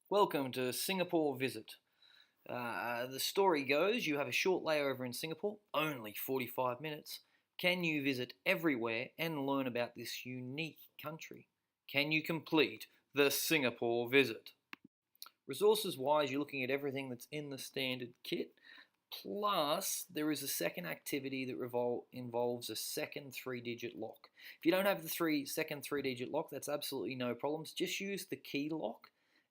Welcome to Singapore Visit. The story goes you have a short layover in Singapore, only 45 minutes. Can you visit everywhere and learn about this unique country? Can you complete the Singapore Visit? Resources wise, you're looking at everything that's in the standard kit. Plus, there is a second activity that involves a second three-digit lock. If you don't have the second three-digit lock, that's absolutely no problems. Just use the key lock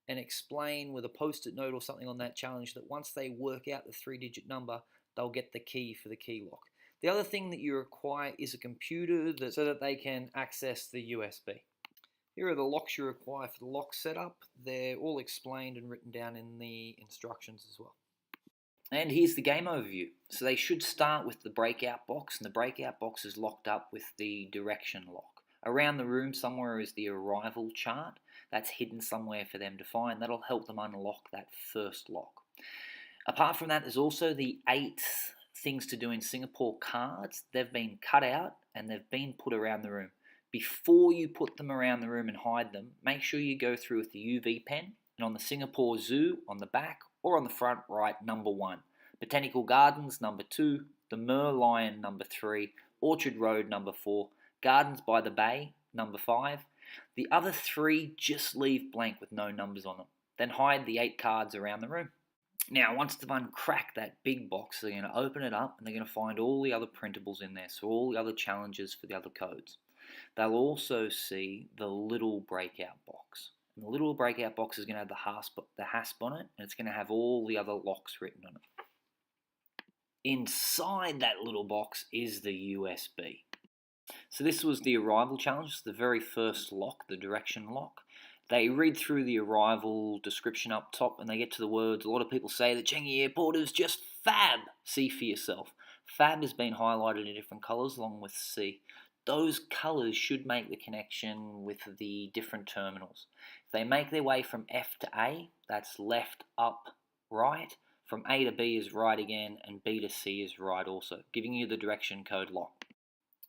and explain with a post-it note or something on that challenge that once they work out the three-digit number, they'll get the key for the key lock. The other thing that you require is a computer so that they can access the USB. Here are the locks you require for the lock setup. They're all explained and written down in the instructions as well. And here's the game overview. So they should start with the breakout box, and the breakout box is locked up with the direction lock. Around the room somewhere is the arrival chart. That's hidden somewhere for them to find. That'll help them unlock that first lock. Apart from that, there's also the 8 things to do in Singapore cards. They've been cut out and they've been put around the room. Before you put them around the room and hide them, make sure you go through with the UV pen, and on the Singapore Zoo on the back or on the front right, number 1. Botanical Gardens, number 2. The Merlion, number 3. Orchard Road, number 4. Gardens by the Bay, number 5. The other 3 just leave blank with no numbers on them. Then hide the 8 cards around the room. Now, once they've uncracked that big box, they're going to open it up and they're going to find all the other printables in there, so all the other challenges for the other codes. They'll also see the little breakout box. And the little breakout box is going to have the hasp on it, and it's going to have all the other locks written on it. Inside that little box is the USB. So this was the arrival challenge, the very first lock, the direction lock. They read through the arrival description up top and they get to the words. A lot of people say the Changi Airport is just fab. See for yourself. Fab has been highlighted in different colours along with C. Those colours should make the connection with the different terminals. If they make their way from F to A, that's left, up, right. From A to B is right again, and B to C is right also, giving you the direction code lock.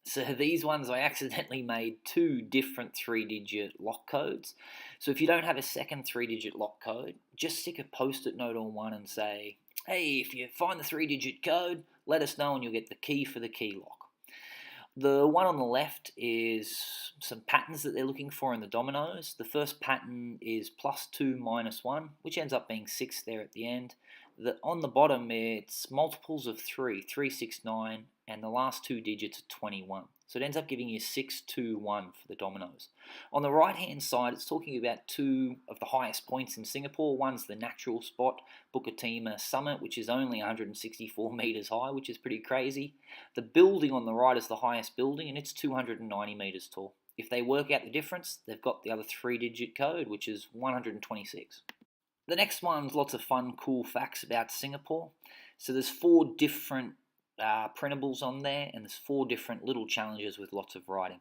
So these ones, I accidentally made 2 different 3-digit lock codes. So if you don't have a second 3-digit lock code, just stick a post-it note on one and say, hey, if you find the 3-digit code, let us know and you'll get the key for the key lock. The one on the left is some patterns that they're looking for in the dominoes. The first pattern is +2 -1, which ends up being 6 there at the end. On the bottom, it's multiples of 3, 3, 6, 9, and the last 2 digits are 21. So it ends up giving you 6, 2, 1 for the dominoes. On the right-hand side, it's talking about 2 of the highest points in Singapore. One's the natural spot, Bukatima Summit, which is only 164 metres high, which is pretty crazy. The building on the right is the highest building, and it's 290 metres tall. If they work out the difference, they've got the other 3-digit code, which is 126. The next one's lots of fun, cool facts about Singapore. So there's 4 different printables on there, and there's 4 different little challenges with lots of writing.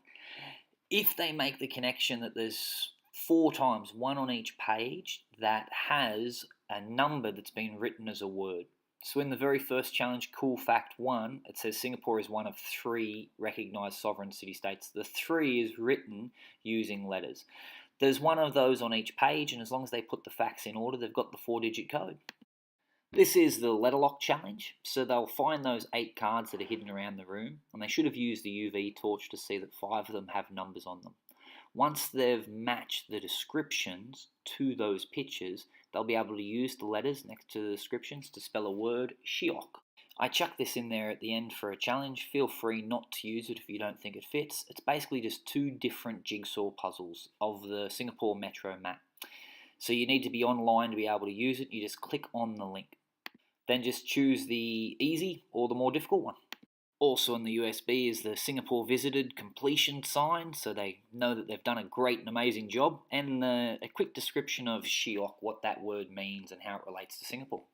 If they make the connection that there's 4 times, 1 on each page, that has a number that's been written as a word. So in the very first challenge, Cool Fact 1, it says Singapore is one of 3 recognised sovereign city-states. The 3 is written using letters. There's 1 of those on each page, and as long as they put the facts in order, they've got the 4-digit code. This is the letter lock challenge, so they'll find those 8 cards that are hidden around the room, and they should have used the UV torch to see that 5 of them have numbers on them. Once they've matched the descriptions to those pictures, they'll be able to use the letters next to the descriptions to spell a word, Shiok. I chucked this in there at the end for a challenge. Feel free not to use it if you don't think it fits. It's basically just 2 different jigsaw puzzles of the Singapore Metro map. So you need to be online to be able to use it. You just click on the link. Then just choose the easy or the more difficult one. Also on the USB is the Singapore Visited completion sign, so they know that they've done a great and amazing job, and a quick description of Shiok, what that word means and how it relates to Singapore.